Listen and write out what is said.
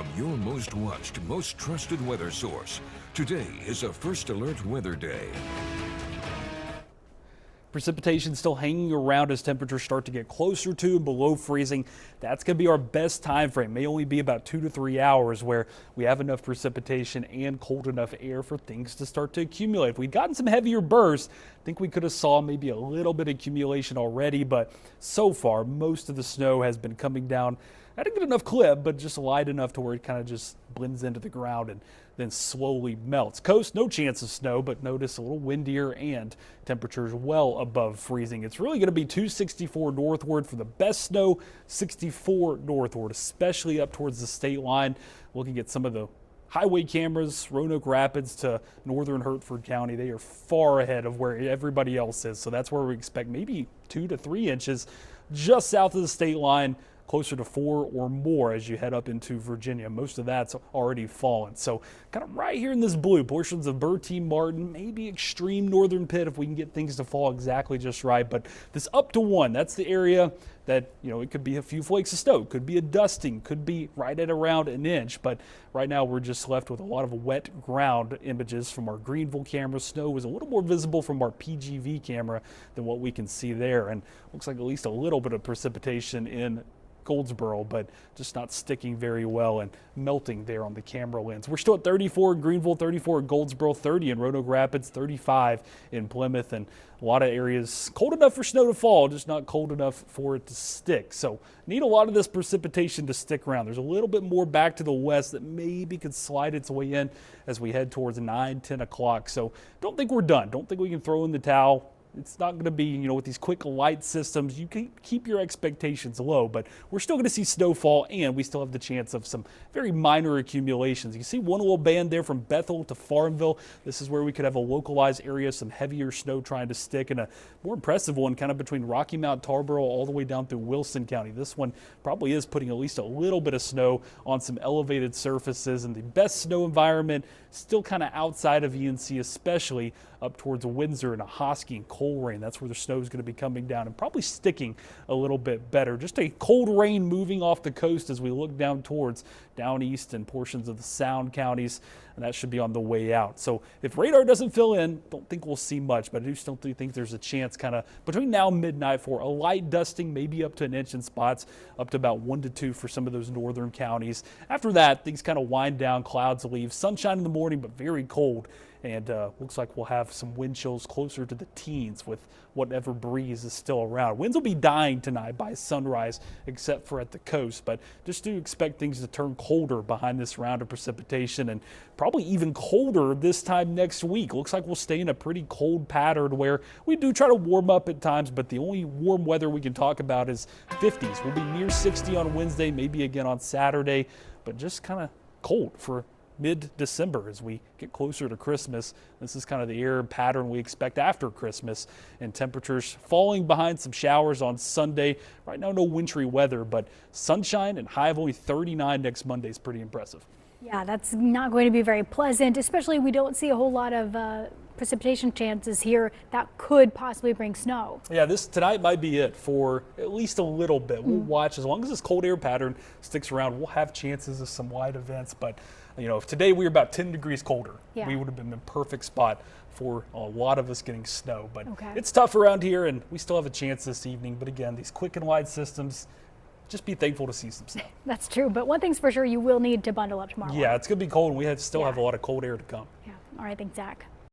from your most watched, most trusted weather source. Today is a First Alert Weather Day. Precipitation still hanging around as temperatures start to get closer to and below freezing. That's going to be our best time frame. May only be about 2 to 3 hours where we have enough precipitation and cold enough air for things to start to accumulate. If we'd gotten some heavier bursts, I think we could have saw maybe a little bit of accumulation already, but so far most of the snow has been coming down at a good enough clip, but just light enough to where it kind of just blends into the ground and then slowly melts. Coast, no chance of snow, but notice a little windier and temperatures well above freezing. It's really going to be 264 northward for the best snow, 64 northward, especially up towards the state line. Looking at some of the highway cameras, Roanoke Rapids to northern Hertford County, they are far ahead of where everybody else is. So that's where we expect maybe 2 to 3 inches just south of the state line, closer to 4 or more as you head up into Virginia. Most of that's already fallen. So kind of right here in this blue, portions of Bertie, Martin, maybe extreme northern Pitt if we can get things to fall exactly just right. But this up to 1, that's the area that, you know, it could be a few flakes of snow, could be a dusting, could be right at around an inch. But right now we're just left with a lot of wet ground images from our Greenville camera. Snow is a little more visible from our PGV camera than what we can see there. And looks like at least a little bit of precipitation in Goldsboro, but just not sticking very well and melting there on the camera lens. We're still at 34 in Greenville, 34 in Goldsboro, 30 in Roanoke Rapids, 35 in Plymouth, and a lot of areas cold enough for snow to fall, just not cold enough for it to stick. So need a lot of this precipitation to stick around. There's a little bit more back to the west that maybe could slide its way in as we head towards 9, 10 o'clock. So don't think we're done. Don't think we can throw in the towel. It's not going to be, you know, with these quick light systems, you can keep your expectations low, but we're still going to see snowfall, and we still have the chance of some very minor accumulations. You can see one little band there from Bethel to Farmville. This is where we could have a localized area, some heavier snow trying to stick, and a more impressive one kind of between Rocky Mount, Tarboro, all the way down through Wilson County. This one probably is putting at least a little bit of snow on some elevated surfaces, and the best snow environment still kind of outside of ENC, especially up towards Windsor and Ahoskie and Colerain. That's where the snow is going to be coming down and probably sticking a little bit better. Just a cold rain moving off the coast as we look down towards down east and portions of the Sound counties, and that should be on the way out. So if radar doesn't fill in, don't think we'll see much, but I do still think there's a chance kind of between now and midnight for a light dusting, maybe up to an inch in spots, up to about 1 to 2 for some of those northern counties. After that, things kind of wind down, clouds leave, sunshine in the morning, but very cold. And looks like we'll have some wind chills closer to the teens with whatever breeze is still around. Winds will be dying tonight by sunrise, except for at the coast, but just do expect things to turn colder behind this round of precipitation, and probably even colder this time next week. Looks like we'll stay in a pretty cold pattern where we do try to warm up at times, but the only warm weather we can talk about is 50s. We'll be near 60 on Wednesday, maybe again on Saturday, but just kind of cold for mid-December as we get closer to Christmas. This is kind of the air pattern we expect after Christmas, and temperatures falling behind some showers on Sunday. Right now, no wintry weather, but sunshine and high of only 39 next Monday is pretty impressive. Yeah, that's not going to be very pleasant, especially we don't see a whole lot of precipitation chances here that could possibly bring snow. Yeah, tonight might be it for at least a little bit. We'll watch. As long as this cold air pattern sticks around, we'll have chances of some wide events. But, you know, if today we were about 10 degrees colder, we would have been in a perfect spot for a lot of us getting snow. But it's tough around here, and we still have a chance this evening. But again, these quick and wide systems, just be thankful to see some snow. That's true, but one thing's for sure, you will need to bundle up tomorrow. Yeah, it's going to be cold, and we still have a lot of cold air to come. Yeah. All right, thanks, Zach.